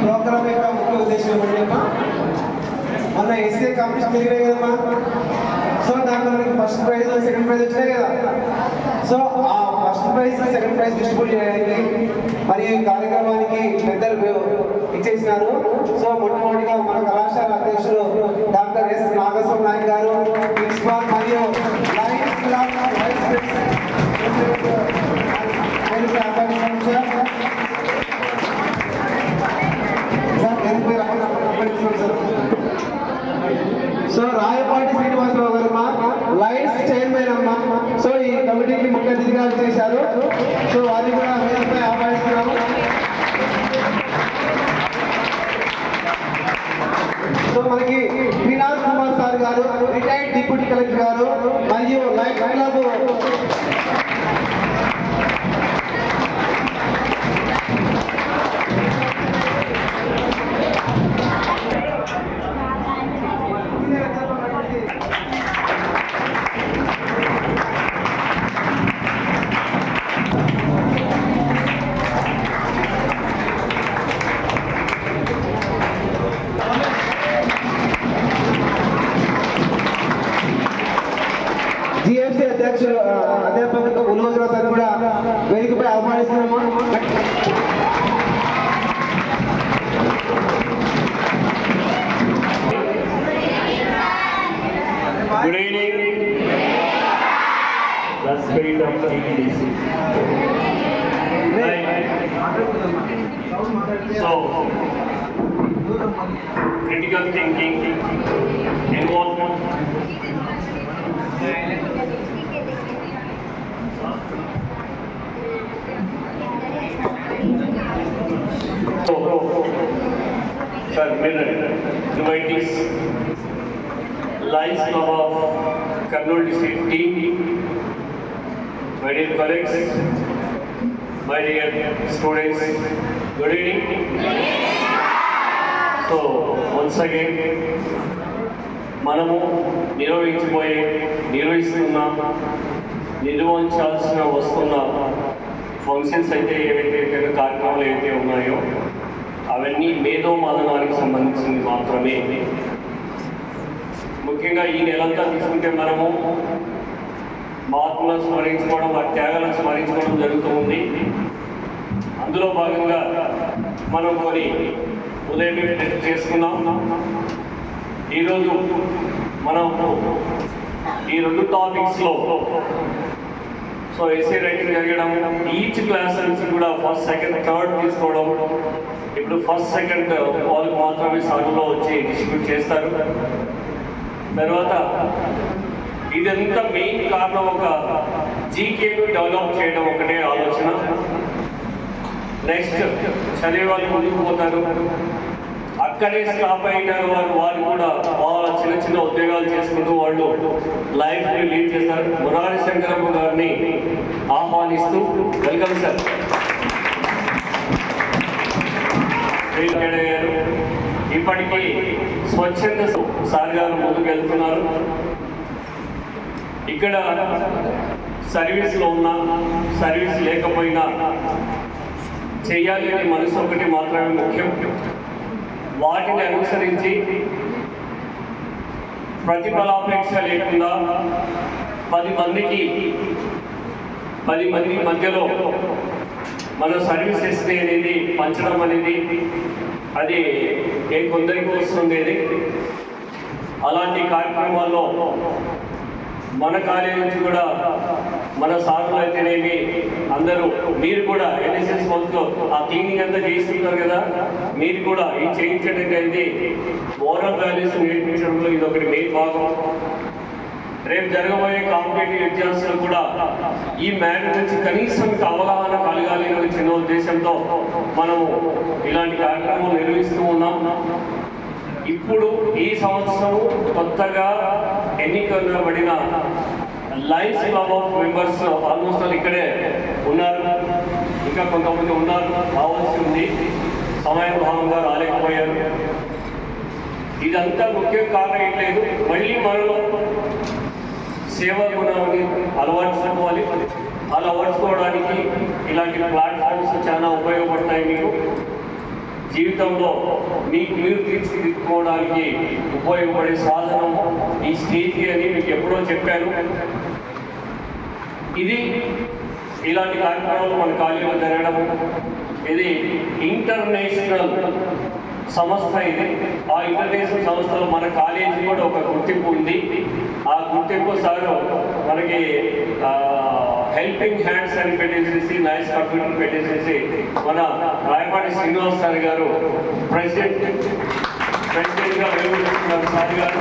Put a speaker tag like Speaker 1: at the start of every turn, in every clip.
Speaker 1: Programme యొక్క ముఖ్య ఉద్దేశం ఏమంటేమ్మా, మన ఎస్ఏ కాంపిటీషన్ జరిగినాయి కదమ్మా. సో దాంట్లో మనకి ఫస్ట్ ప్రైజ్ సెకండ్ ప్రైజ్ వచ్చినాయి కదా. సో ఆ first prize second prize distribute చేయడానికి మరి ఈ కార్యక్రమానికి పెద్దలు ఇచ్చేసినారు. సో మొట్టమొదటిగా మన కళాశాల అధ్యక్షులు డాక్టర్ ఎస్ నాగేశ్వర నాయక్ గారు, ప్రిన్సిపాల్ మరియు lions club vice president so Rayapati Srinivasa Rao గారు మా లైట్స్ చైర్మన్ అమ్మా. సో ఈ కమిటీకి ముఖ్య అతిథిగా చేశారు. సో వారిని కూడా మేమపై ఆహ్వానిస్తున్నాము. సో మనకి శ్రీనాథ్ కుమార్ సార్ గారు, రిటైర్డ్ డిప్యూటీ కలెక్టర్ గారు మరియు లైట్ క్లబ్ జిఎఫ్సి అధ్యక్షులు అధ్యాపకులు ఉల్లోజరావు సార్ కూడా వేదికపై ఆహ్వానిస్తున్నాము.
Speaker 2: Good evening. The spirit of TDC. So, critical thinking, involvement. So, sir, invitees, Lions Club of Kurnool District team, my dear colleagues, my dear students, good evening. So, once again, మనము నిర్వహించాల్సిన వస్తున్న functions అయితే ఏవైతే కార్యక్రమాలు ఏవైతే ఉన్నాయో అవన్నీ మేధో మదనానికి సంబంధించింది మాత్రమే. ముఖ్యంగా ఈ నెలంతా తీసుకుంటే మనము మహాత్ములను స్మరించుకోవడం, వారి త్యాగాలను స్మరించుకోవడం జరుగుతూ ఉంది. అందులో భాగంగా మనం కొన్ని ఉదయం చేసుకున్నాం. ఈరోజు మనం ఈ రెండు టాపిక్స్లో సో ఎస్ఏ రైటింగ్ జరగడం, ఈచ్ క్లాస్ నుంచి కూడా ఫస్ట్ సెకండ్ థర్డ్ తీసుకోవడం. ఇప్పుడు ఫస్ట్ సెకండ్ వాళ్ళకి మాత్రమే సాగులో వచ్చి డిస్ట్రిబ్యూట్ చేస్తారు. తర్వాత ఇదంతా మెయిన్ కారణం ఒక జీకేను డెవలప్ చేయడం ఒకటే ఆలోచన. నెక్స్ట్ చదివే వాళ్ళు ముందుకు పోతారు, అక్కడే స్టాప్ అయిన వారు కూడా వాళ్ళ చిన్న చిన్న ఉద్యోగాలు చేసుకుంటూ వాళ్ళు లైఫ్ని లీడ్ చేస్తారు. మురారి శంకరమ్మ గారిని ఆహ్వానిస్తూ వెల్కమ్ సార్. గారు ఇప్పటికీ స్వచ్ఛంద సార్ గారు ముందుకు వెళ్తున్నారు. ఇక్కడ సర్వీస్లో ఉన్నా సర్వీస్ లేకపోయినా చేయాలి అని మనసు ఒకటి మాత్రమే ముఖ్యం. వాటిని అనుసరించి ప్రతిఫలాపేక్ష లేకుండా 10 మంది మధ్యలో మన సర్వీసెస్ అనేది పంచడం అనేది అది కొందరికి వస్తుంది. అలాంటి కార్యక్రమాల్లో మన కాలేజీ నుంచి కూడా మన సార్లు అయితేనేమి అందరూ మీరు కూడా ఎన్ఎస్ఎస్ మొత్తంలో ఆ క్లీనింగ్ అంతా చేయిస్తున్నారు కదా, మీరు కూడా ఈ చేయించడం అనేది మోరల్ వాల్యూస్ నేర్పించడంలో ఇది ఒకటి మెయిన్ భాగం. రేపు జరగబోయే కాంపిటేటివ్ ఎగ్జామ్స్లో కూడా ఈ మ్యాటర్ నుంచి కనీసం అవగాహన కలగాలి అనే చిన్న ఉద్దేశంతో మనము ఇలాంటి కార్యక్రమాలు నిర్వహిస్తూ ఉన్నాం. ఇప్పుడు ఈ సంవత్సరం కొత్తగా ఎన్నికబడిన lions club of members almost ఇక్కడే ఉన్నారు, ఇంకా కొంతమంది ఉన్నారు, రావాల్సి ఉంది, సమయం భాగంగా రాలేకపోయారు. ఇదంతా ముఖ్య కారణం ఏం లేదు, మళ్ళీ మనలో సేవా గుణాన్ని అలవర్చుకోవాలి. అలవర్చుకోవడానికి ఇలాంటి ప్లాట్ఫామ్స్ చాలా ఉపయోగపడతాయి మీకు. జీవితంలో మీరు తీర్చిదిద్దుకోవడానికి ఉపయోగపడే సాధనం ఈ స్టేజ్ అని మీకు ఎప్పుడో చెప్పాను. ఇది ఇలాంటి కార్యక్రమాలు మన కాలేజీలో జరగడం ఇది ఇంటర్నేషనల్ సంస్థ. ఇది ఆ ఇంటర్నేషనల్ సంస్థలో మన కాలేజీ కూడా ఒక గుర్తింపు ఉంది. ఆ గుర్తింపు సార్ మనకి హెల్పింగ్ హ్యాండ్స్ అని పెట్టేసేసి నైస్ కంప్యూటర్ పెట్టేసేసి మన రాయపాటి శ్రీనివాస్ సార్ గారు ప్రెసిడెంట్గా వేడుకుంటున్నారు. సార్ గారు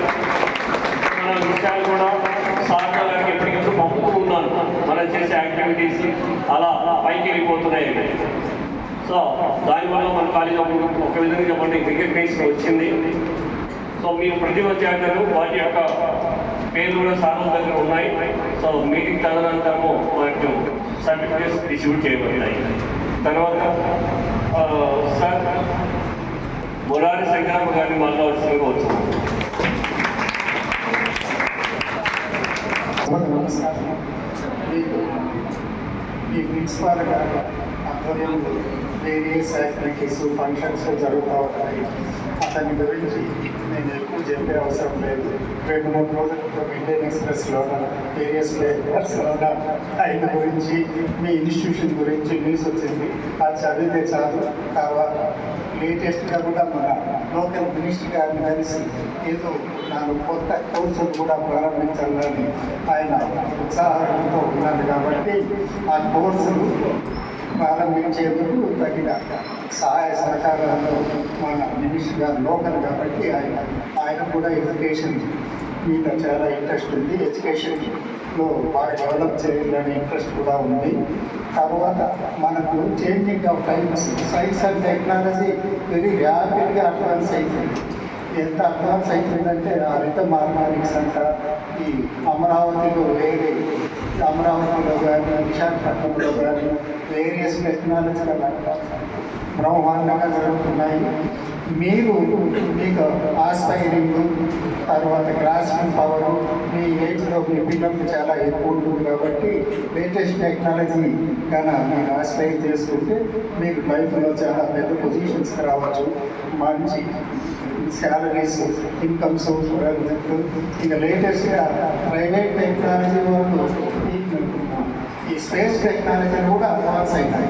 Speaker 2: మన విషయాలు కూడా సార్ గారికి ఎప్పటికెప్పుడు పంపుతూ ఉన్నాను. మనం చేసే యాక్టివిటీస్ అలా పైకి వెళ్ళిపోతున్నాయి. సో దానివల్ల మన కాలేజీ ఒక విధంగా చెప్పండి రికగ్నైజేషన్ వచ్చింది. సో మీరు ప్రతిభ చేశారు, వాటి యొక్క పేర్లు కూడా సార్ల దగ్గర ఉన్నాయి. సో మీటింగ్ తదనంతరము మనకు సర్టిఫికేట్స్ డిస్ట్రిబ్యూట్ చేయబడతాయి. తర్వాత సార్ మురారి శంకరమ్మ గారిని మళ్ళీ వచ్చింది.
Speaker 3: ఈ ప్రిన్సిపాల్ గారు ఆధ్వర్యంలో వేరియస్ యాక్టివిటీస్ ఫంక్షన్స్ జరుగుతూ ఉంటాయి. అతని గురించి నేను ఎక్కువ చెప్పే అవసరం లేదు. 2-3 రోజుల ఇండియన్ ఎక్స్ప్రెస్లో వేరియస్ పేపర్స్లో ఆయన గురించి మీ ఇన్స్టిట్యూషన్ గురించి న్యూస్ వచ్చింది. అది చదివితే చాలు. తర్వాత లేటెస్ట్గా కూడా మన లోకల్ మినిస్టర్ గారిని కలిసి ఏదో 4 కొత్త కోర్సులు కూడా ప్రారంభించాలని ఆయన ఉత్సాహంతో ఉన్నారు. కాబట్టి ఆ కోర్సులు ప్రారంభించేందుకు తగిన సహాయ సహకారాలు మన మినిస్టర్ గారు లోకల్ కాబట్టి ఆయన కూడా ఎడ్యుకేషన్ మీద చాలా ఇంట్రెస్ట్ ఉంది. ఎడ్యుకేషన్లో బాగా డెవలప్ చేయాలనే ఇంట్రెస్ట్ కూడా ఉంది. తర్వాత మనకు changing of times, science and technology very ర్యాపిడ్గా అడ్వాన్స్ అవుతుంది. ఎంత అడ్వాన్స్ అవుతుందంటే ఆ రిథమ్ హార్మోనిక్స్ అంట ఈ అమరావతిలో అమరావతిలో కానీ విశాఖపట్నంలో కానీ వేరియస్ టెక్నాలజీల బ్రహ్మాండంగా జరుగుతున్నాయి. మీకు ఆస్పైరింగ్ తర్వాత గ్రాస్పింగ్ పవర్ మీ ఏజ్లో మీ పిల్లలకు చాలా ఎక్కువ ఉంటుంది. కాబట్టి లేటెస్ట్ టెక్నాలజీ కన్నా మీరు ఆస్పైర్ చేసుకుంటే మీకు లైఫ్లో చాలా పెద్ద పొజిషన్స్కి రావచ్చు. మంచి శాలరీస్, ఇన్కమ్స్, ఇంకా లేటెస్ట్గా ప్రైవేట్ టెక్నాలజీ వాళ్ళు ఈ స్పేస్ టెక్నాలజీలు కూడా అడ్వాన్స్ అయినాయి.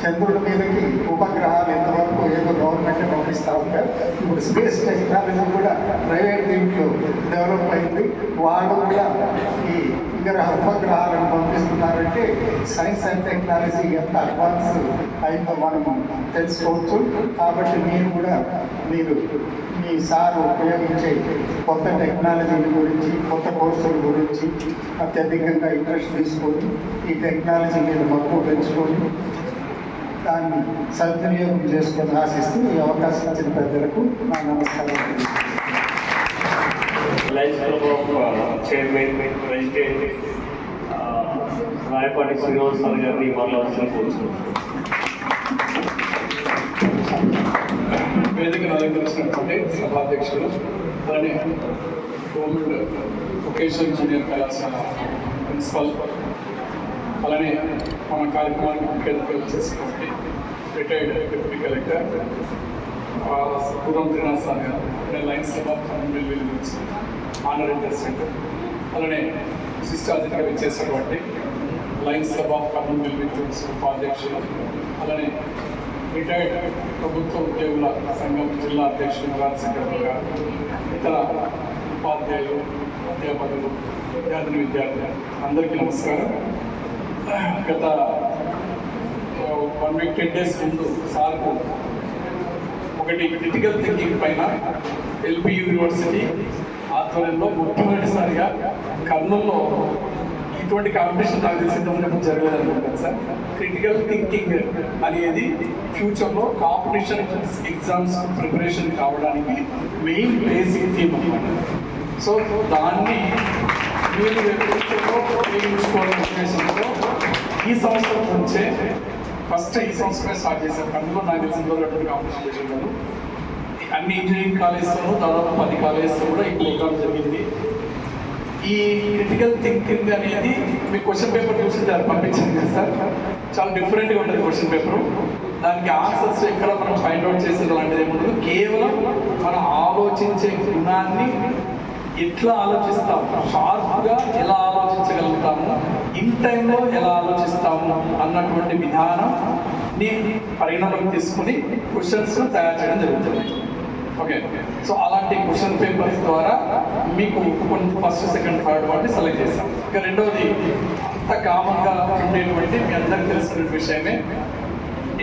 Speaker 3: చంద్రుడి మీదకి ఉపగ్రహాలు ఎంతవరకు ఏదో గవర్నమెంట్ పంపిస్తూ ఉంటారు. ఇప్పుడు స్పేస్ టెక్నాలజీ కూడా ప్రైవేట్ దీంట్లో డెవలప్ అయింది. వాళ్ళు కూడా ఈ ఉపగ్రహాలను పంపిస్తున్నారంటే సైన్స్ అండ్ టెక్నాలజీ ఎంత అడ్వాన్స్ అయిందో మనము తెలుసుకోవచ్చు. కాబట్టి మీరు మీ సార్ ఉపయోగించే కొత్త టెక్నాలజీల గురించి, కొత్త కోర్సుల గురించి అత్యధికంగా ఇంట్రెస్ట్ తీసుకొని ఈ టెక్నాలజీ మీద మక్కువ పెంచుకొని దాన్ని సద్వినియోగం చేసుకొని ఆశిస్తూ ఈ అవకాశం ఇచ్చిన పెద్దలకు నా నమస్కారం.
Speaker 2: Chairman president Rayapati Srinivas sir గారిని మాట్లాడాల్సిన కోరుతున్నాను.
Speaker 4: వేదికను అలంకరించినటువంటి సభాధ్యక్షులు, అలానే గవర్నమెంట్ వొకేషనల్ జూనియర్ కళాశాల ప్రిన్సిపల్, అలానే మన కార్యక్రమానికి ముఖ్య అతిథిగా వచ్చేసినటువంటి రిటైర్డ్ డిప్యూటీ కలెక్టర్ పూర్వం త్రినాథ్ సార్ గారు, లయన్స్ క్లబ్ ఆఫ్ కర్నూలు గురించి ఆనరీ ప్రెసిడెంట్, అలానే విశిష్ట అతిథిగా వచ్చేసినటువంటి లయన్స్ క్లబ్ ఆఫ్ కర్నూలు గురించి ఉపాధ్యక్షులు, అలానే రిటైర్డ్ ప్రభుత్వ ఉద్యోగుల సంఘం జిల్లా అధ్యక్షులు మురారి శంకరమ్మ గారు, ఇతర ఉపాధ్యాయులు, అధ్యాపకులు, విద్యార్థులు అందరికీ నమస్కారం. గత 1 week 10 days ముందు సార్కు ఒకటి క్రిటికల్ థింకింగ్ పైన ఎల్పి యూనివర్సిటీ ఆధ్వర్యంలో మొట్టమొదటిసారిగా కర్నూలులో ఇటువంటి కాంపిటీషన్ నాకు తెలిసినప్పుడు జరగలేదనుకుంటాను సార్. క్రిటికల్ థింకింగ్ అనేది ఫ్యూచర్లో కాంపిటీషన్ ఎగ్జామ్స్ ప్రిపరేషన్ కావడానికి మెయిన్ బేసిక్ థీమ్ అన్నమాట. సో దాన్ని మీరు ఫ్యూచర్లో ఉపయోగించుకోవాలనే ఉద్దేశంతో ఈ సంవత్సరం నుంచే ఫస్ట్ ఈ సంవత్సరమే స్టార్ట్ చేశారు. కర్నూలులో నాకు తెలిసిన కాంపిటీషన్ చేసేవారు. అన్ని ఇంజనీరింగ్ కాలేజ్లో దాదాపు 10 కాలేజ్లో కూడా ఈ ప్రోగ్రామ్ జరిగింది. ఈ క్రిటికల్ థింకింగ్ అనేది మీ క్వశ్చన్ పేపర్ చూసి దాన్ని పంపించింది సార్. చాలా డిఫరెంట్గా ఉంటుంది క్వశ్చన్ పేపరు. దానికి ఆన్సర్స్ ఎక్కడ మనం ఫైండ్ అవుట్ చేసేది అలాంటిది ఏముండదు. కేవలం మనం ఆలోచించే గుణాన్ని ఎట్లా ఆలోచిస్తాము, షార్ప్గా ఎలా ఆలోచించగలుగుతాము, ఇన్ టైంలో ఎలా ఆలోచిస్తాము అన్నటువంటి విధానాన్ని పరిగణలోకి తీసుకుని క్వశ్చన్స్ తయారు చేయడం జరుగుతుంది. ఓకే, సో అలాంటి క్వశ్చన్ పేపర్స్ ద్వారా మీకు కొన్ని ఫస్ట్ సెకండ్ థర్డ్ వాటిని సెలెక్ట్ చేస్తాం. ఇక రెండవది అంత కామన్గా ఉండేటువంటి మీ అందరికీ తెలిసిన విషయమే,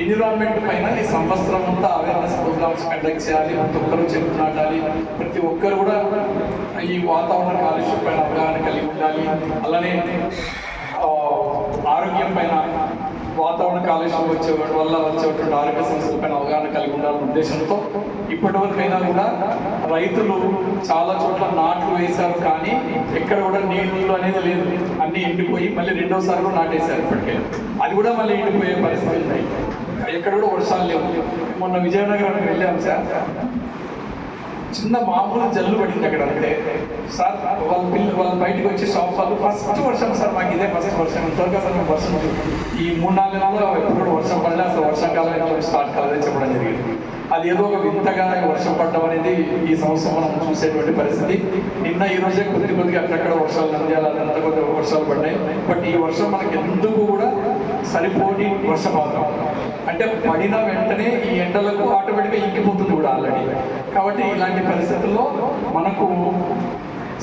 Speaker 4: ఎన్విరాన్మెంట్ పైన ఈ సంవత్సరం అంతా అవేర్నెస్ ప్రోగ్రామ్స్ కండక్ట్ చేయాలి. ప్రతి ఒక్కరూ చెట్లు నాటాలి. ప్రతి ఒక్కరు కూడా ఈ వాతావరణ కాలుష్యం పైన అవగాహన కలిగి ఉండాలి. అలానే ఆరోగ్యం పైన, వాతావరణ కాలుష్యం వల్ల వచ్చేటువంటి ఆరోగ్య సమస్యల పైన అవగాహన కలిగి ఉండాలనే ఉద్దేశంతో ఇప్పటివరకైనా కూడా రైతులు చాలా చోట్ల నాట్లు వేశారు, కానీ ఎక్కడ కూడా నీళ్ళు అనేది లేదు. అన్నీ ఎండిపోయి మళ్ళీ రెండోసారి కూడా నాటేశారు. ఇప్పటికే అది కూడా మళ్ళీ ఎండిపోయే పరిస్థితి ఉన్నాయి. ఎక్కడ కూడా వర్షాలు లేవు. మొన్న విజయనగరం వెళ్ళాం సార్, చిన్న మామూలు జల్లు పడింది అక్కడ. అంటే సార్ వాళ్ళు బయటకు వచ్చి షాప్ వాళ్ళు ఫస్ట్ వర్షం సార్, మాకు ఇదే ఫస్ట్ వర్షం, ఇంతవరకు అసలు మేము వర్షం ఈ 3-4 నెలల్లో ఎప్పుడు కూడా వర్షం పడలే, అసలు వర్షాకాలం ఎప్పుడు స్టార్ట్ కాలేదని చెప్పడం జరిగింది. అది ఏదో ఒక వింతగా వర్షం పడడం అనేది ఈ సంవత్సరం మనం చూసేటువంటి పరిస్థితి. నిన్న ఈ రోజే కొద్దిగా అక్కడక్కడ వర్షాలు, నంద్యాల అంత కొద్ది వర్షాలు పడ్డాయి. బట్ ఈ వర్షం మనకి ఎందుకు కూడా సరిపోని వర్షపాతం. అంటే పడిన వెంటనే ఈ ఎండలకు ఆటోమేటిక్గా ఇంకిపోతుంది కూడా ఆల్రెడీ. కాబట్టి ఇలాంటి పరిస్థితుల్లో మనకు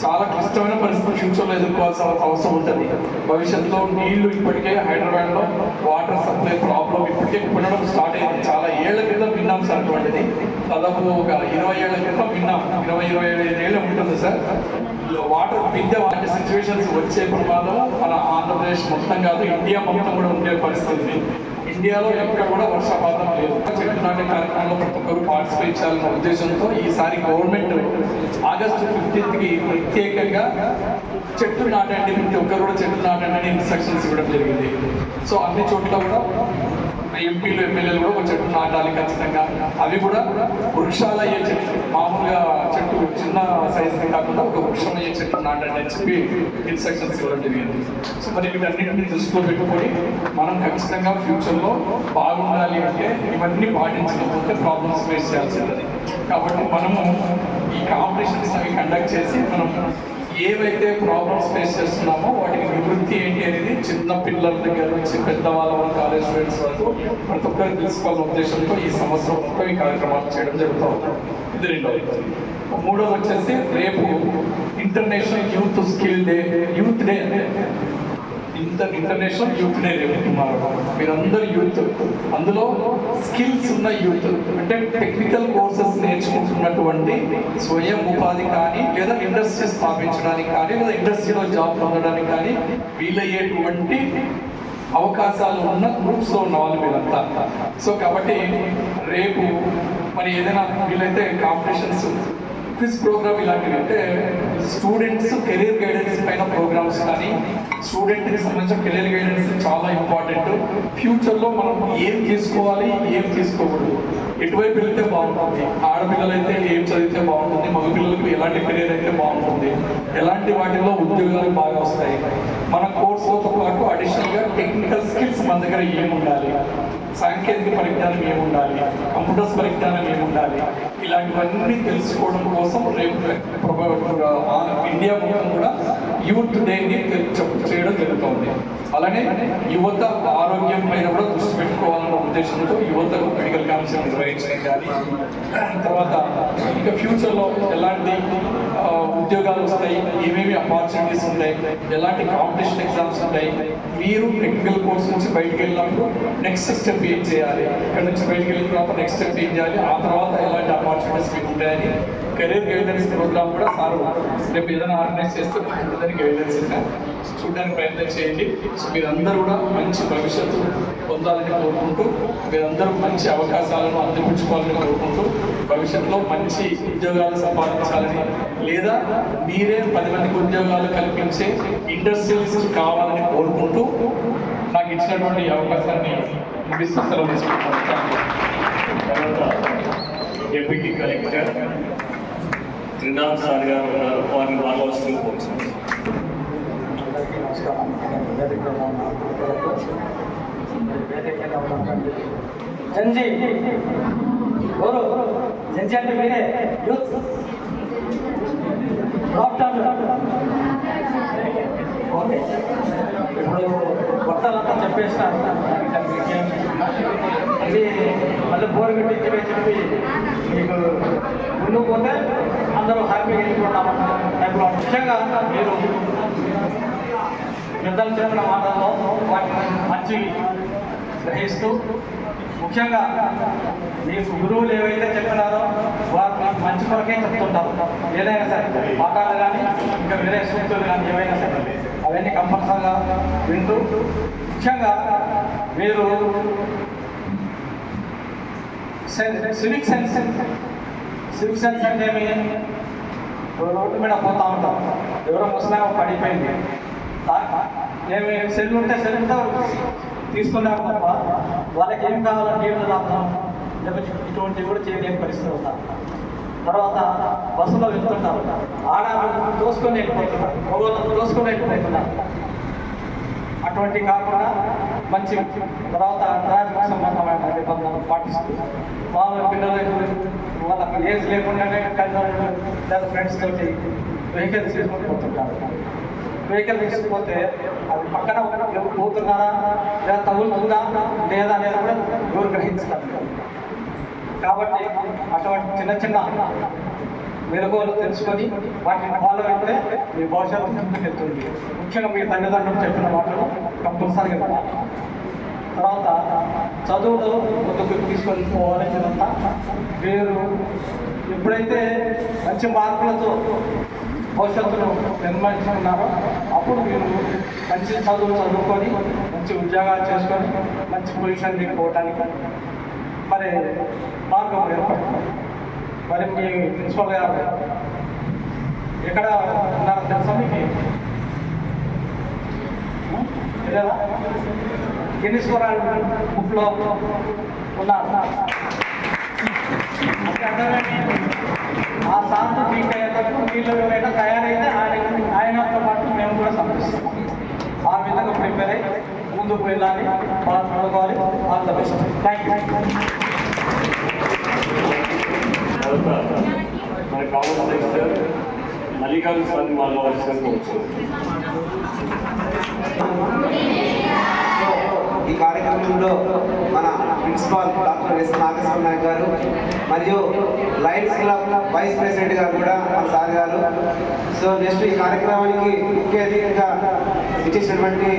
Speaker 4: చాలా క్లిష్టమైన పరిస్థితులు ఫ్యూచర్లో ఎదుర్కోవాల్సిన అవసరం ఉంటుంది. భవిష్యత్తులో నీళ్లు ఇప్పటికే హైదరాబాద్లో వాటర్ సప్లై ప్రాబ్లం ఇప్పటికే ఉండడం స్టార్ట్ అయింది. చాలా ఏళ్ల క్రితం విన్నాం సార్ అటువంటిది. దాదాపు ఒక 20 ఏళ్ల క్రితం విన్నాం. 20-25 ఏళ్ళు ఉంటుంది సార్. వాటర్ వాటి సిచ్యువేషన్స్ వచ్చే ప్రమాదం మన ఆంధ్రప్రదేశ్ మొత్తం కాదు, ఇండియా మొత్తం కూడా ఉండే పరిస్థితి. ఇండియాలో ఎక్కడ కూడా వర్షపాతం లేదు. చెట్టు నాటే కార్యక్రమంలో ప్రతి ఒక్కరు పార్టిసిపేట్ చేయాలన్న ఉద్దేశంతో ఈసారి గవర్నమెంట్ ఆగస్టు 15కి ప్రత్యేకంగా చెట్లు నాటండి, ప్రతి ఒక్కరు కూడా చెట్లు నాటండి అని ఇన్స్ట్రక్షన్స్ ఇవ్వడం జరిగింది. సో అన్ని చోట్ల కూడా ఎంపీలు ఎమ్మెల్యేలు కూడా ఒక చెట్టు నాటాలి ఖచ్చితంగా. అవి కూడా వృక్షాలు అయ్యే చెట్లు, మామూలుగా చెట్టు చిన్న సైజుని కాకుండా ఒక వృక్షం అయ్యే చెట్టు నాటండి అని చెప్పి ఇన్స్ట్రక్షన్స్ ఇవ్వడం జరిగింది. సో మరి వీటన్నింటినీ దృష్టిలో పెట్టుకొని మనం ఖచ్చితంగా ఫ్యూచర్లో బాగుండాలి అంటే ఇవన్నీ పాటించకపోతే ప్రాబ్లమ్స్ ఫేస్ చేయాల్సి ఉంటుంది. కాబట్టి మనము ఈ కాంపిటీషన్స్ అవి కండక్ట్ చేసి మనం ఏవైతే ప్రాబ్లమ్స్ ఫేస్ చేస్తున్నామో వాటికి నివృత్తి ఏంటి అనేది చిన్న పిల్లల దగ్గర నుంచి పెద్దవాళ్ళ వరకు, కాలేజ్ స్టూడెంట్స్ వరకు ప్రతి ఒక్కరికి తెలుసుకోవాలన్న ఉద్దేశంతో ఈ సంవత్సరం మొత్తం ఈ కార్యక్రమాలు చేయడం జరుగుతూ ఉంటుంది. ఇది రెండవది. మూడోది వచ్చేసి రేపు international youth skill day, youth day, international youth day రేపు టుమారో. మీరందరూ యూత్, అందులో స్కిల్స్ ఉన్న యూత్, అంటే టెక్నికల్ కోర్సెస్ నేర్చుకుంటున్నటువంటి స్వయం ఉపాధి కానీ, లేదా ఇండస్ట్రీ స్థాపించడానికి కానీ, లేదా ఇండస్ట్రీలో జాబ్ పొందడానికి కానీ వీలయ్యేటువంటి అవకాశాలు ఉన్న గ్రూప్స్లో ఉన్న వాళ్ళు వీళ్ళంతా. సో కాబట్టి రేపు మరి ఏదైనా వీలైతే కాంపిటీషన్స్, క్విజ్ ప్రోగ్రామ్ ఇలాంటివి, అంటే స్టూడెంట్స్ కెరీర్ గైడెన్స్ పైన ప్రోగ్రామ్స్ కానీ, స్టూడెంట్కి సంబంధించిన కెరీర్ గైడెన్స్ చాలా ఇంపార్టెంట్. ఫ్యూచర్లో మనం ఏం తీసుకోవాలి, ఏం తీసుకోకూడదు, ఎటువైపు వెళ్తే బాగుంటుంది, ఆడపిల్లలైతే ఏం చదివితే బాగుంటుంది, మగపిల్లలకు ఎలాంటి కెరీర్ అయితే బాగుంటుంది, ఎలాంటి వాటిల్లో ఉద్యోగాలు బాగా వస్తాయి, మన కోర్సులతో పాటు అడిషనల్గా టెక్నికల్ స్కిల్స్ మన దగ్గర ఏముండాలి, సాంకేతిక పరిజ్ఞానం ఏముండాలి, కంప్యూటర్స్ పరిజ్ఞానం ఏముండాలి, ఇలాంటివన్నీ తెలుసుకోవడం కోసం రేపు ఇండియా మొత్తం కూడా యూత్ డేని చేయడం జరుగుతుంది. అలానే యువత ఆరోగ్యం పైన కూడా దృష్టి పెట్టుకోవాలన్న ఉద్దేశంతో యువతకు మెడికల్ క్యాంప్స్ నిర్వహించడం కానీ, తర్వాత ఇంకా ఫ్యూచర్లో ఎలాంటి ఉద్యోగాలు వస్తాయి, ఏమేమి ఆపర్చునిటీస్ ఉంటాయి, ఎలాంటి కాంపిటీషన్ ఎగ్జామ్స్ ఉంటాయి, మీరు టెక్నికల్ కోర్స్ నుంచి బయటకు వెళ్ళినప్పుడు నెక్స్ట్ స్టెప్ ఏం చేయాలి, ఇక్కడ నుంచి బయటకు వెళ్ళిన తర్వాత నెక్స్ట్ స్టెప్ ఏం చేయాలి, ఆ తర్వాత ఎలాంటి ఆపర్చునిటీస్ మీకు ఉంటాయని కెరీర్ గైడెన్స్ ప్రోగ్రామ్ కూడా సార్ రేపు ఏదైనా ఆర్గనైజ్ చేస్తే ఉంటుందని గైడెన్స్ చూడడానికి ప్రయత్నం చేయండి. సో మీరందరూ కూడా మంచి భవిష్యత్తు పొందాలని కోరుకుంటూ, మీరందరూ మంచి అవకాశాలను అందిపుచ్చుకోవాలని కోరుకుంటూ, భవిష్యత్తులో మంచి ఉద్యోగాలు సంపాదించాలని, లేదా మీరే 10 మందికి ఉద్యోగాలు కల్పించే ఇండస్ట్రియలిస్ట్ కావాలని కోరుకుంటూ నాకు ఇచ్చినటువంటి అవకాశాన్ని ముగిస్తూ సెలవు తీసుకుంటాను.
Speaker 2: డిప్యూటీ కలెక్టర్ త్రినాథ్ సార్ గారు ఉన్నారు, వారిని మాట్లాడుతూ పోతుంది.
Speaker 3: నమస్కారం.
Speaker 5: జంజీ ఎవరు జంజీ అంటే మీరే యూత్ ఓకే ఇప్పుడు కొత్తలంతా చెప్పేసినారు అది మళ్ళీ బోర్ పెట్టి చెప్పి మీకు ముందుకు పోతే అందరూ హ్యాపీగా వెళ్ళిపోతామన్న టైప్లో ముఖ్యంగా మీరు పెద్దలు చెప్పిన మాటల్లో వాటిని మంచి గ్రహిస్తూ ముఖ్యంగా మీకు గురువులు ఏవైతే చెప్పినారో వారు మీకు మంచి కొరకే చెప్తుంటారు. ఏదైనా సరే పాఠాలు కానీ ఇంకా వేరే సూక్తులు కానీ ఏవైనా సరే అవన్నీ కంపల్సరీగా వింటూ ముఖ్యంగా మీరు సివిక్ సెన్స్ అంటే ఏమి రోడ్డు మీద పోతా ఉంటాం ఎవరో ముసలామ పడిపోయింది ఏమి సెల్ ఉంటే సెల్తో తీసుకున్నారు తప్ప వాళ్ళకి ఏం కావాలో నీళ్ళు రావడం లేకపోతే ఇటువంటివి కూడా చేయలేని పరిస్థితి ఉంటారు. తర్వాత బస్సులో వెళ్తుంటారు ఆడవాళ్ళు దోసుకొని వెళ్ళిపోతున్నారు మగవాళ్ళని దోసుకొని వెళ్ళిపోతున్నారు. అటువంటి కాకుండా మంచి తర్వాత ట్రాఫిక్ సంబంధమైన నిబంధనలు పాటిస్తూ వాళ్ళ పిల్లలకు వాళ్ళకి ఏజ్ లేకుండానే లేదా ఫ్రెండ్స్ తోటి వెహికల్స్ తీసుకొని పోతుంటారు. వెహికల్ తీసుకుపోతే అది పక్కన ఎవరు పోతున్నారా లేదా తగులుతుందా లేదా అనేది కూడా ఎవరు గ్రహించుతారు. కాబట్టి అటువంటి చిన్న చిన్న మెరుగులు తెలుసుకొని వాటిని ఫాలో అయితే మీ భవిష్యత్తు ముందుకెళ్తుంది. ముఖ్యంగా మీ తల్లిదండ్రులు చెప్పిన మాటలు కంపల్సరీగా వినాలి. తర్వాత చదువులో ముందుకు తీసుకొని పోవాల్సినంత మీరు ఎప్పుడైతే మంచి మార్కులతో భవిష్యత్తును నిర్మించుకున్నారో అప్పుడు మీరు మంచి చదువుకొని మంచి ఉద్యోగాలు చేసుకొని మంచి పొజిషన్ దిగిపోవటానికి మరి మార్గం ఏర్పడుతుంది. మరి మీ ప్రిన్సిపల్ గారు ఎక్కడ ఉన్నారో తెలుసా మీకు? తెలియదా? గిన్నిస్ వరల్డ్ బుక్లో ఉన్నారు. ఆ సాంత మీకు అయ్యేటప్పుడు వీళ్ళు ఎవరైనా తయారైతే ఆయనతో పాటు మేము కూడా సంతోషిస్తాం. ఆ విధంగా ప్రిపేర్ అయ్యి ముందుకు వెళ్ళాలి, బాగా చదువుకోవాలి. All the best. Thank you.
Speaker 2: మన కామన్ సెక్టర్ మల్లికార్జున వాళ్ళు వచ్చి
Speaker 1: ఈ కార్యక్రమంలో మన principal doctor S Nageswara Nayak గారు మరియు లయన్స్ క్లబ్ వైస్ ప్రెసిడెంట్ గారు కూడా మన సార్ గారు. సో నెక్స్ట్ ఈ కార్యక్రమానికి ముఖ్య అతిథిగా ఇచ్చేసినటువంటి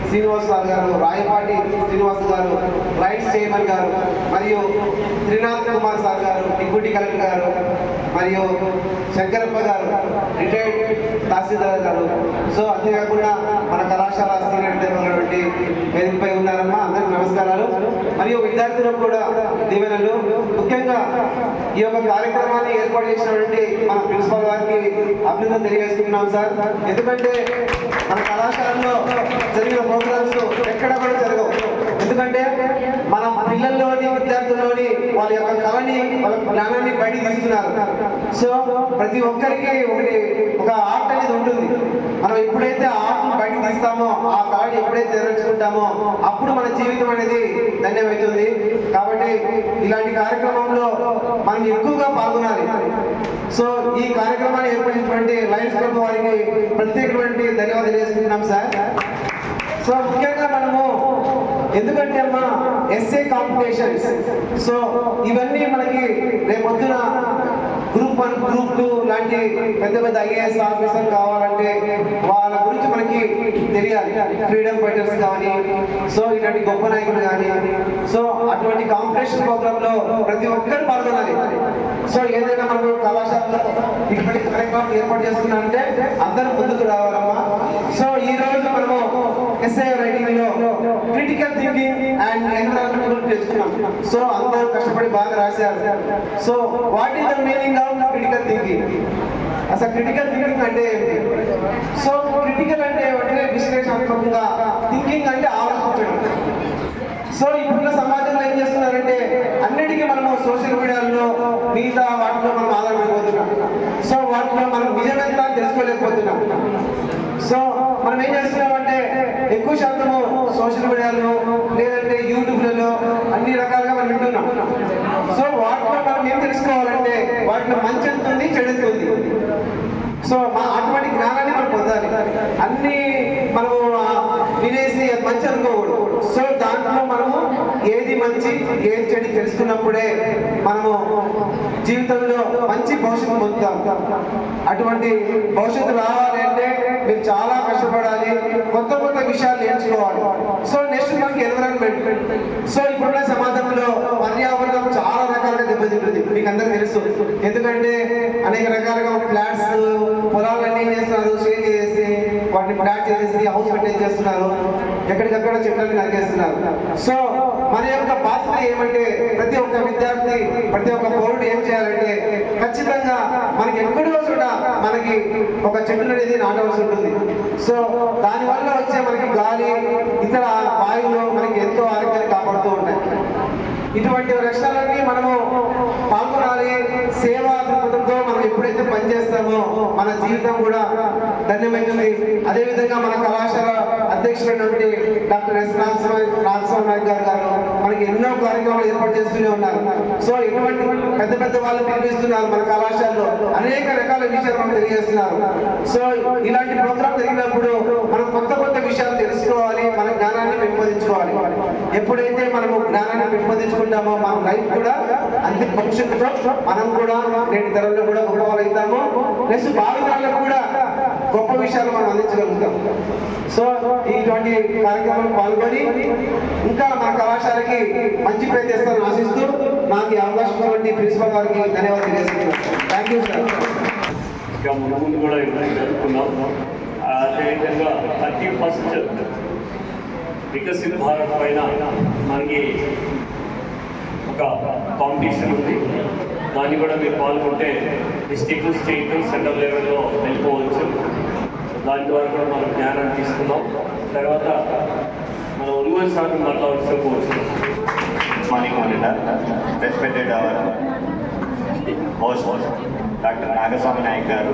Speaker 1: శ్రీనివాస్ సార్ గారు, రాయపాటి శ్రీనివాస్ గారు, లయన్స్ చైర్మన్ గారు, మరియు త్రినాథ్ కుమార్ సార్ గారు, డిప్యూటీ కలెక్టర్ గారు, మరియు శంకరప్ప గారు, రిటైర్డ్ తహసీల్దార్ గారు. సో అంతేకాకుండా మన కళాశాల సీనియర్ ఉన్నటువంటి వేదికపై ఉన్నారమ్మా. అందరికీ నమస్కారాలు. మరియు విద్యార్థులకు కూడా దీవెనలు. ముఖ్యంగా ఈ యొక్క కార్యక్రమాన్ని ఏర్పాటు చేసినటువంటి మన ప్రిన్సిపాల్ గారికి అభినందన తెలియజేస్తున్నాం సార్. ఎందుకంటే మన కళాశాలలో జరిగిన ప్రోగ్రామ్స్ ఎక్కడ కూడా జరగవు. ఎందుకంటే మన పిల్లల్లోని విద్యార్థుల్లోని వాళ్ళ యొక్క కళని వాళ్ళ జ్ఞానాన్ని బయటికి తీస్తున్నారు. సో ప్రతి ఒక్కరికి ఒక ఆర్ట్ అనేది ఉంటుంది. మనం ఎప్పుడైతే ఆ ఆర్ట్ని బయటకు తీస్తామో, ఆ కళని ఎప్పుడైతే నిర్వహించుకుంటామో అప్పుడు మన జీవితం అనేది ధన్యమవుతుంది. కాబట్టి ఇలాంటి కార్యక్రమంలో మనం ఎక్కువగా పాల్గొనాలి. సో ఈ కార్యక్రమాన్ని ఏర్పడినటువంటి లయన్స్ క్లబ్ వారికి ప్రత్యేకమైన ధన్యవాదాలు తెలియజేస్తున్నాం సార్. సో ముఖ్యంగా మనము ఎందుకంటే అమ్మా ఎస్ఏ కాంపిటీషన్స్, సో ఇవన్నీ మనకి రేపొద్దున గ్రూప్ 1, గ్రూప్ 2 లాంటి పెద్ద పెద్ద ఐఏఎస్ ఆఫీసర్ కావాలంటే వాళ్ళ గురించి మనకి తెలియాలి. ఫ్రీడమ్ ఫైటర్స్ కానీ, సో ఇలాంటి గొప్ప నాయకులు కానీ. సో అటువంటి కాంపిటీషన్ ప్రోగ్రామ్ లో ప్రతి ఒక్కరు పాల్గొనాలి. సో ఏదైనా మనం కళాశాలలో ఇటువంటి కార్యక్రమం ఏర్పాటు చేస్తున్నామంటే అందరూ ముందుకు రావాలమ్మా. సో ఈ రోజు మనము ఎస్ఏ రైటింగ్ లో క్రిటికల్ థింకింగ్ అండ్ ఎన్విరాన్మెంట్ తెలుసుకున్నాం. సో అందరూ కష్టపడి బాగా రాశారు. So what is the meaning of critical thinking? అసలు క్రిటికల్ థింకింగ్ అంటే ఏంటి? సో క్రిటికల్ అంటే ఏమంటే విశ్లేషణాత్మకంగా, థింకింగ్ అంటే ఆలోచించడం. సో ఇప్పుడున్న సమాజంలో ఏం చేస్తున్నారంటే అన్నిటికీ మనము సోషల్ మీడియాలో మిగతా వాటిలో మనం ఆధారపడిపోతున్నాం. సో వాటిలో మనం నిజమెంతా తెలుసుకోలేకపోతున్నాం. సో మనం ఏం చేస్తున్నామంటే ఎక్కువ శాతము సోషల్ మీడియాలో లేదంటే యూట్యూబ్ ఉన్నాం. సో వాటిలో మనం ఏం తెలుసుకోవాలంటే వాటిలో మంచి ఎంత ఉంది, చెడు ఎంత ఉంది. సో అటువంటి జ్ఞానాన్ని మనం పొందాలి. అన్ని మనము వినేసి అది మంచి అనుకోకూడదు. సో దాంట్లో మనము ఏది మంచి ఏది చెడు తెలుసుకున్నప్పుడే మనము జీవితంలో మంచి భవిష్యత్తు పొందుతాం. అటువంటి భవిష్యత్తు రావాలి అంటే మీరు చాలా కష్టపడాలి, కొత్త కొత్త విషయాలు నేర్చుకోవాలి. సో నెక్స్ట్ మనకి ఎన్విరాన్మెంట్. సో ఇప్పుడున్న సమాజంలో పర్యావరణం చాలా రకాలుగా దెబ్బతింటుంది, మీకు అందరికీ తెలుసు. ఎందుకంటే అనేక రకాలుగా ఫ్లాట్స్, పొలాలన్నీ ఏం చేస్తున్నారు, షేర్ చేసి వాటిని ఫ్లాట్ చేసేసి హౌస్ మెయింటైన్ చేస్తున్నారు, ఎక్కడికక్కడ చెట్లని నరికేస్తున్నారు. సో మన యొక్క బాధ్యత ఏమంటే ప్రతి ఒక్క విద్యార్థి, ప్రతి ఒక్క పౌరుడు ఏం చేయాలంటే ఖచ్చితంగా మనకి ఎక్కడో చోట మనకి ఒక చెట్టు అనేది నాటవలసి ఉంటుంది. సో దానివల్ల వచ్చే మనకి గాలి, ఇతర వాయువులు మనకి ఎంతో ఆరోగ్యాన్ని కాపాడుతూ ఉంటాయి. ఇటువంటి రక్షణలన్నీ మనము పాల్గొనాలి. సేవా దృక్పథంతో మనం ఎప్పుడైతే పనిచేస్తామో మన జీవితం కూడా ధన్యమైంది. అదేవిధంగా మన కళాశాల అధ్యక్షుడైనటువంటి డాక్టర్ ఎస్ నాగస్వామి నాయక్ గారు మనకి ఎన్నో కార్యక్రమాలు ఏర్పాటు చేస్తూనే ఉన్నారు. సో ఎటువంటి పెద్ద పెద్ద వాళ్ళు పిలిపిస్తున్నారు మన కళాశాలలో, అనేక రకాల విషయాలు మనం తెలియజేస్తున్నారు. సో ఇలాంటి ప్రోగ్రాం జరిగినప్పుడు మనం కొత్త కొత్త విషయాలు తెలుసుకోవాలి, మన జ్ఞానాన్ని పెంపొందించుకోవాలి. ఎప్పుడైతే మనము జ్ఞానాన్ని పెంపొందించుకుంటామో మన లైఫ్ కూడా అంతే భవిష్యత్తులో మనం కూడా నేటి తరంలో కూడా గొప్ప వాళ్ళు అవుతాము. నెక్స్ట్ భావితరాలకు కూడా గొప్ప విషయాలు మనం అందించగలుగుతాం. సో ఇటువంటి కార్యక్రమాలు పాల్గొని ఇంకా మన కళాశాలకి మంచి పేరు తెస్తారని ఆశిస్తూ నాకు ఈ అవకాశం ఇవ్వండి ప్రిన్సిపల్ గారికి ధన్యవాదాలు తెలియజేస్తున్నాను. Thank you sir.
Speaker 2: ఇంకా ముందు కూడా జరుపుకున్నాం. అదేవిధంగా 31st వికసిత్ భారత్ పైన మనకి ఒక కాంపిటీషన్ ఉంది. దాన్ని కూడా మీరు పాల్గొంటే డిస్ట్రిక్ట్, స్టేట్, సెంట్రల్ లెవెల్లో వెళ్ళిపోవచ్చు. దాని ద్వారా కూడా మనం జ్ఞానాన్ని తీసుకున్నాం. తర్వాత మన ఒలుగురు సార్ మాట్లాడుకోవచ్చు.
Speaker 6: Morning monitor respected our host doctor Nagaswamy Nayak garu,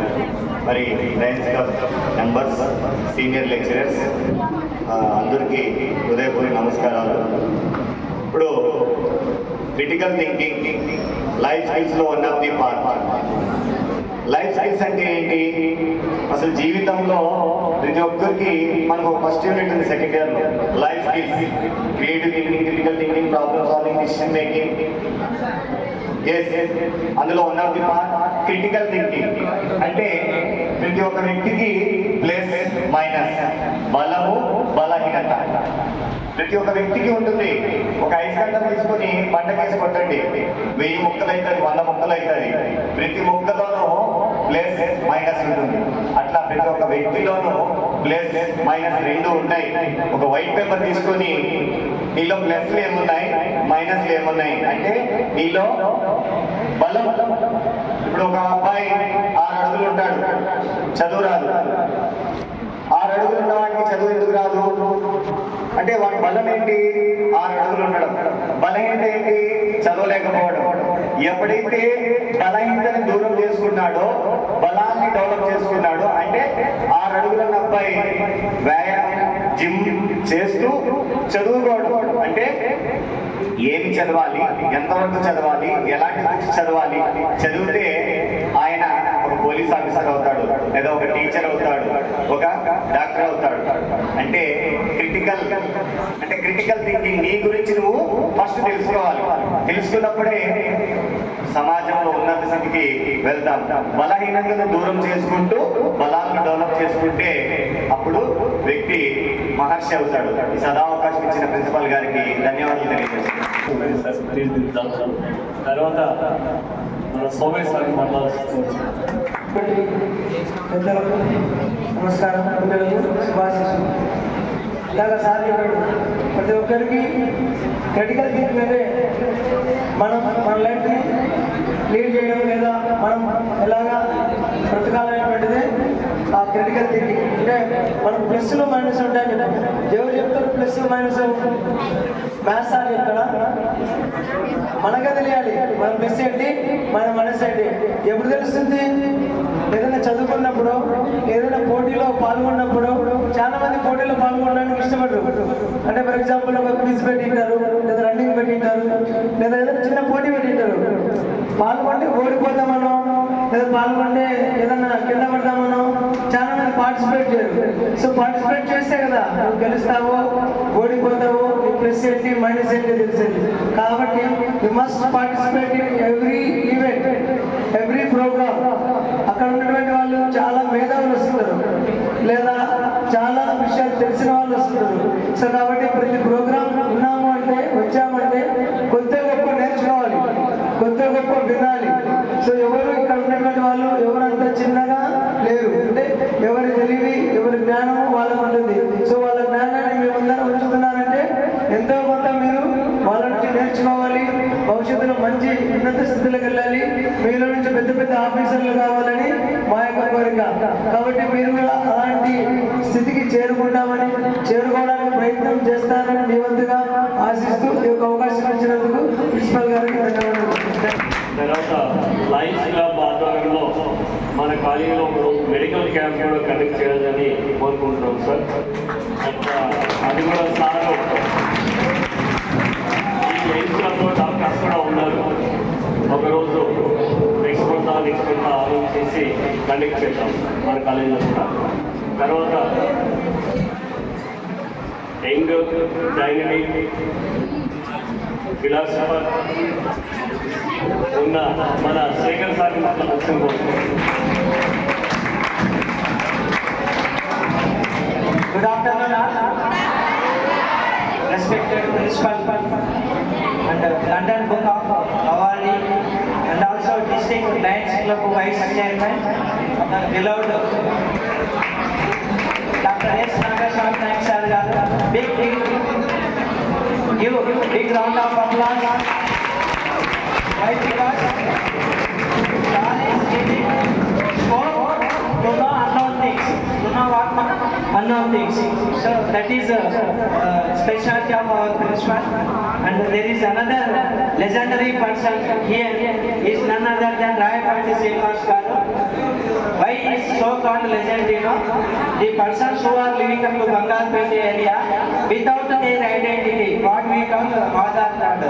Speaker 6: మరి lions club members, senior lecturers అందరికీ హృదయపూర్వక నమస్కారాలు. ఇప్పుడు క్రిటికల్ థింకింగ్ లైఫ్ స్కిల్స్లో one of the part. Life skills అంటే ఏంటి? అసలు జీవితంలో ప్రతి ఒక్కరికి మనకు ఫస్ట్ యూనిట్ ఉంది, సెకండ్ ఇయర్లో life skills, creative thinking, critical thinking, problem solving, decision making. అందులో one of the part critical thinking. అంటే ప్రతి ఒక్క వ్యక్తికి ప్లస్ మైనస్, బలము బలహీనత ప్రతి ఒక్క వ్యక్తికి ఉంటుంది. ఒక ఐస్కండం తీసుకుని బండకేసి కొట్టండి, 1000 ముక్కలు అవుతుంది, 100 ముక్కలు అవుతుంది. ప్రతి ముక్కలోనూ ప్లస్ మైనస్ ఉంటుంది. అట్లా ప్రతి ఒక్క వ్యక్తిలోనూ ప్లస్ మైనస్ రెండు ఉంటాయి. ఒక వైట్ పేపర్ తీసుకొని నీలో ప్లస్లు ఏమున్నాయి, మైనస్లు ఏమున్నాయి అంటే నీలో బలం. ఇప్పుడు ఒక అబ్బాయి 6 అడుగులు ఉంటాడు, చదువు రాదు. 6 అడుగులు ఉన్న వాడికి చదువు ఎందుకు రాదు అంటే వాడి బలం ఏంటి? 6 అడుగులు ఉండడం. బలహీనత ఏంటి? చదవలేకపోవడం. ఎప్పుడైతే బలహీనతను దూరం చేసుకున్నాడో, బలాన్ని డెవలప్ చేసుకున్నాడో, అంటే 6 అడుగులున్న అబ్బాయి వ్యాయామం, జిమ్ చేస్తూ చదువుకోవడం. అంటే ఏమి చదవాలి, ఎంతవరకు చదవాలి, ఎలాంటి బుక్స్ చదవాలి, చదివితే ఆయన ఒక పోలీస్ ఆఫీసర్ అవుతాడు, లేదా ఒక టీచర్ అవుతాడు, ఒక డాక్టర్ అవుతాడు. అంటే క్రిటికల్ థింకింగ్ నీ గురించి నువ్వు ఫస్ట్ తెలుసుకోవాలి. తెలుసుకున్నప్పుడే సమాజంలో ఉన్నత స్థితికి వెళ్తాం. బలహీనతను దూరం చేసుకుంటూ బలాలను డెవలప్ చేసుకుంటే అప్పుడు వ్యక్తి మహర్షి అవుతాడు. ఈ సదావకాశం ఇచ్చిన ప్రిన్సిపల్ గారికి ధన్యవాదాలు తెలియజేస్తున్నాను.
Speaker 2: తర్వాత మన సోమేష్ సార్ మాట్లాడుకోవచ్చు.
Speaker 7: నమస్కారం, శుభాశిస్సులు. ఇలాగ సార్ చెప్పాడు, ప్రతి ఒక్కరికి క్రిటికల్ థింకింగ్ అంటే మన లైఫ్ని లీడ్ చేయడం, లేదా మనం ఎలాగా బ్రతకాలనేటువంటిదే ఆ క్రిటికల్ థింకింగ్. అంటే మనకు ప్లస్లు మైనస్ ఉంటాయని చెప్పారు. ఎవరు చెప్తారు ప్లస్ మైనస్? మ్యాథ్స్ సార్ చెప్తాడా? మనకే తెలియాలి మన ప్లస్ ఏంటి, మన మైనస్ ఏంటి. ఎప్పుడు తెలుస్తుంది? ఏదైనా చదువుకున్నప్పుడు, ఏదైనా పోటీలో పాల్గొన్నప్పుడు. చాలా మంది పోటీలో పాల్గొనడానికి ఇష్టపడరు. అంటే ఫర్ ఎగ్జాంపుల్ ఒక క్విజ్ పెట్టింటారు, లేదా రన్నింగ్ పెట్టింటారు, లేదా ఏదైనా చిన్న పోటీ పెట్టింటారు, పాల్గొంటే ఓడిపోతామనో లేదా పాల్గొంటే ఏదన్నా కింద పడతామనో చాలా మంది పార్టిసిపేట్ చేయరు. సో పార్టిసిపేట్ చేస్తే కదా నువ్వు గెలుస్తావో ఓడిపోతావో నీ ప్లస్ ఏంటి మైనస్ ఏంటి తెలిసేది. కాబట్టి you must participate in every event, every programme. అక్కడ ఉన్నటువంటి వాళ్ళు చాలా మేధావులు వస్తున్నారు, లేదా చాలా విషయాలు తెలిసిన వాళ్ళు వస్తున్నారు. సో కాబట్టి ప్రతి ప్రోగ్రామ్ ఉన్నాము అంటే వచ్చామంటే కొత్త గొప్ప నేర్చుకోవాలి, కొత్త గొప్ప వినాలి. సో ఎవరు ఇక్కడ ఉన్నటువంటి వాళ్ళు ఎవరంతా చిన్నగా లేరు, అంటే ఎవరి తెలివి ఎవరి జ్ఞానము వాళ్ళకు ఉంటుంది. సో వాళ్ళ జ్ఞానాన్ని మీ ముందర ఉంచుతున్నారంటే ఎంతో కొంత మీరు వాళ్ళ నుంచి నేర్చుకోవాలి, భవిష్యత్తులో మంచి ఉన్నత స్థితిలోకి వెళ్ళాలి, మీలో నుంచి పెద్ద పెద్ద ఆఫీసర్లు కావాలని మా యొక్క కోరిక. కాబట్టి మీరు కూడా అలాంటి స్థితికి చేరుకోవడానికి ప్రయత్నం చేస్తారని మీ వంతుగా ఆశిస్తూ ఈ యొక్క అవకాశం ఇచ్చినందుకు ప్రిన్సిపల్ గారికి ధన్యవాదాలు.
Speaker 2: తర్వాత లయన్స్ క్లబ్ ఆధ్వర్యంలో మన కాలేజీలో మెడికల్ క్యాంప్ కూడా కండక్ట్ చేయాలని కోరుకుంటున్నాం సార్. అది కూడా సార్ ఈ లయన్స్ క్లబ్లో డాక్టర్స్ కూడా ఉన్నారు. ఒకరోజు నెక్స్ట్ మంత్ ఆలోచించేసి కండక్ట్ చేద్దాం మన కాలేజీలో కూడా. తర్వాత యంగ్ డైనమిక్ ఫిలాసఫర్ ఉన్న మన శేఖర్ సార్ వచ్చిన
Speaker 5: Good afternoon, respected principal and London Book of Awardee and also District Lions Club Vice Chairman, the beloved Dr. S. Nagaswamy Naik sir garu. Big round of applause. Why? Because sir is giving scope to know unknown things, to know what unknown things. So that is a specialty of our principal. And there is another legendary person here, is none other than Rayapati Srinivas garu. Why is so called legend? You know, the persons who are living up to Bangalpet area without their identity, what we call Aadhaar card,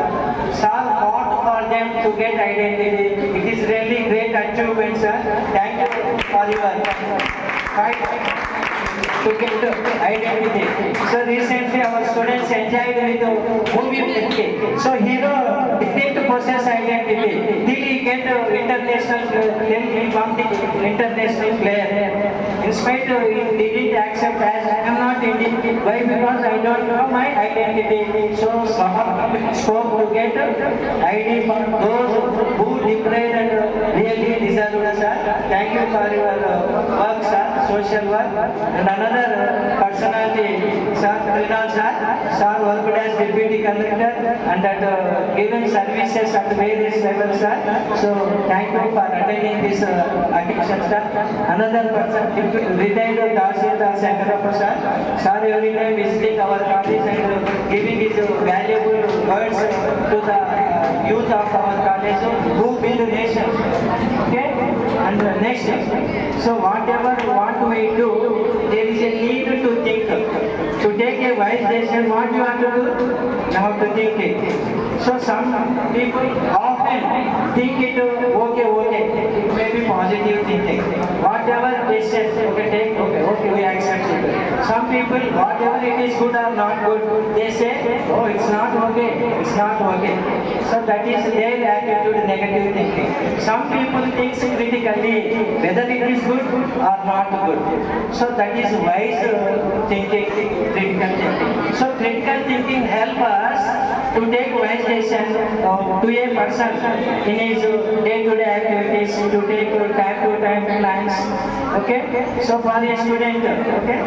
Speaker 5: sir fought for them to get identity. It is really great achievement, sir. Thank you for your fight to get identity. So recently our students enjoyed with the movie MK. So hero didn't possess identity till he get international, then he become the international player. In spite of he didn't accept as I am not Indian. Why? Because I don't know my identity. So scope to get ID for those who declared and really deserve, sir. Thank you for your work, sir, social work. And another personality, sir, Trinal sir, sir worked as deputy conductor and at given services at various levels, sir. So thank you for attending this occasion, sir. Another person, retired Tahsildar Shankarappa sir, sir every time visiting our college and giving his valuable words to the youth of our college who build the nation. Okay? And next, so whatever what we do, there is a need to think. To take a wise decision, what you have to do? You have to think it. So some people often think it, okay, it may be positive thinking. Whatever decision okay, take, okay, we accept it. Some people, whatever it is good or not good, they say, oh, it's not okay. So that is their attitude, negative thinking. Some people think critically whether it is good or not good. So that is wise thinking, critical thinking. So critical thinking help us to take wise decision to a person in his day-to-day activities, to take time-to-time plans. Okay? So for a student, okay?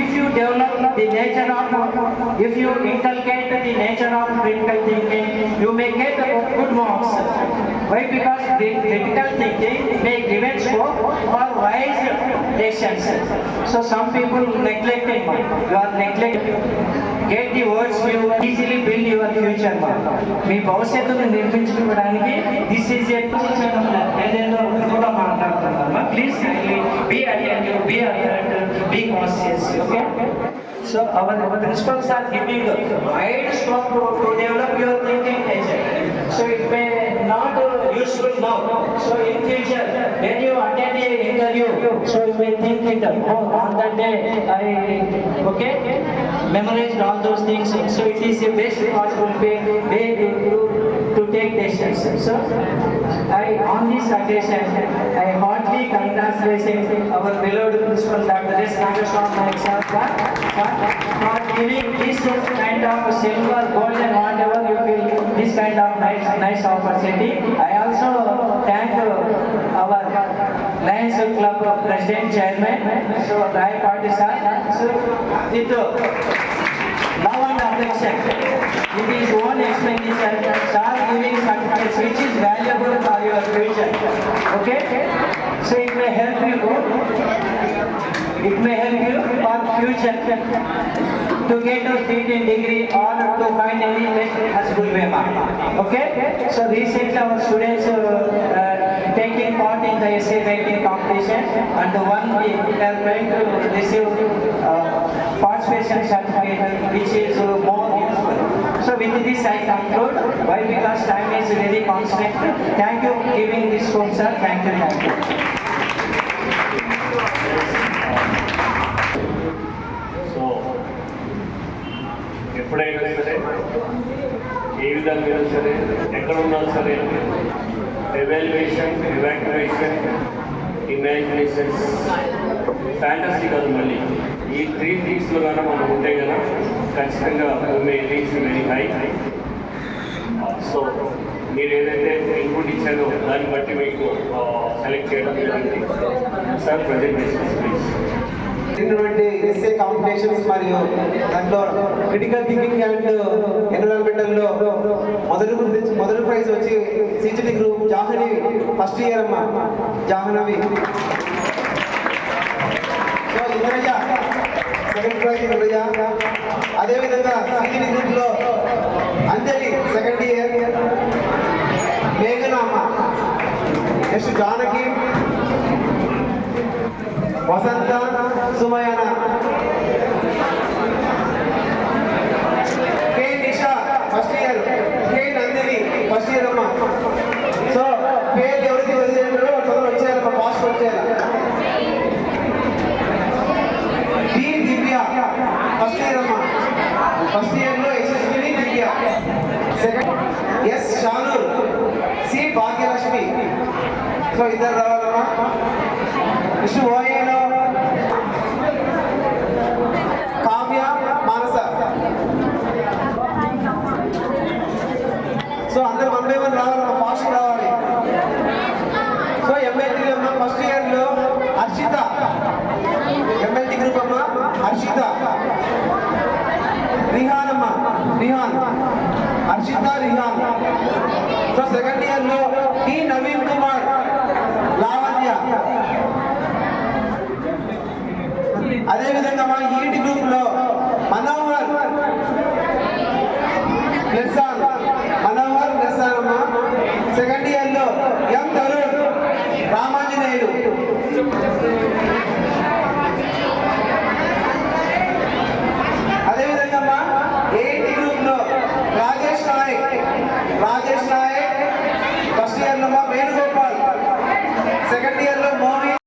Speaker 5: If you develop the nature of, if you inculcate the nature of critical thinking, you may get good marks. Why? Because the critical thinking may give it scope for wise decisions. So some people neglect it. You are neglecting. Get the words you easily build your future. మీ భవిష్యత్తును నిర్మించుకోవడానికి this is a ఏదేదో కూడా మాట్లాడుతున్నామా please be attentive be alert be conscious okay so our principals are giving wide scope to develop your thinking nature.
Speaker 8: now. So in future, when you attend an interview, so you may think it, oh, on that day I memorized all those things. So it is the best possible way to take decisions. So on this occasion, I heartily congratulate our beloved principal Dr. S. Nagaswamy sir for giving this kind of silver, gold and whatever you feel, this kind of nice opportunity. I also thank our Lions Club President Chairman, so Rai Party sir. So with love and affection, it is own expenditure, sir giving certificates which is valuable for your future. Okay? So it may help you for future to get a seat in degree or to find any best possible way. Okay? So recently our students taking part in the essay writing competition, and one we are going to receive participation certificate which is more useful. So with this I conclude. Why? Because time is very constant. Thank you for giving this scope, sir. Thank you.
Speaker 2: So ఎప్పుడైనా సరే, ఏ విధంగా సరే, ఎక్కడ ఉన్నా సరే, evaluation, evacuation, imaginations, fantasy కాదు, మళ్ళీ ఈ 3 థింగ్స్లో కన్నా మనం ఉంటే కదా ఖచ్చితంగా రీచ్ వెరీ హై. సో మీరు ఏదైతే ఇన్పుట్ ఇచ్చారో దాన్ని బట్టి మీకు సెలెక్ట్ చేయడం జరిగింది. Sir presentation please.
Speaker 1: SA competitions మరియు దాంట్లో క్రిటికల్ థింకింగ్ అండ్ ఎన్విరాన్మెంటల్లో మొదటి ప్రైజ్ వచ్చి CGT group Janhavi first year అమ్మ Janhavi. So Indraja second prize Indraja. అదేవిధంగా సిజిటి గ్రూప్ లో అంజలి సెకండ్ ఇయర్, మేఘన అమ్మ, నెక్స్ట్ జానకి, వసంత, సుమయాన, K Nisha first year, K Nandini first year అమ్మ. సో పేరు ఎవరికి వదిలేరు తొందర వచ్చేయాలమ్మా, ఫాస్ట్ వచ్చేయాలి. బి దివ్య ఫస్ట్ ఇయర్ అమ్మ, ఫస్ట్ ఇయర్ లో యశస్విని దివ్య. Second S Shanoor, C Bhagyalakshmi. So ఇద్దరు రావాలమ్మా. నెక్స్ట్ ఓఏలో కావ్య, మానస. సో అందరు 1 by 1 రావాలమ్మా, ఫాస్ట్ రావాలి. సో ఎంఎల్టీ అమ్మ ఫస్ట్ ఇయర్ లో హర్షిత, ఎంఎల్టీ గ్రూప్ అమ్మ హర్షిత. రిహాన్ అమ్మ, Rihan, Harshitha, Rihan. So second year లో టి నవీన్ కుమార్, లావణ్య. అదేవిధంగా మా ఈటి గ్రూప్ లో మనోహర్ నెస్సాన్, మనోహర్ నెస్సాన్ అమ్మ. సెకండ్ ఇయర్ లో ఎం తరుణ్, రామాంజనేయులు. అదేవిధంగా మా ఏటి గ్రూప్ లో రాజేష్ నాయక్, ఫస్ట్ ఇయర్ లో మా వేణుగోపాల్, సెకండ్ ఇయర్ లో మోహిత్.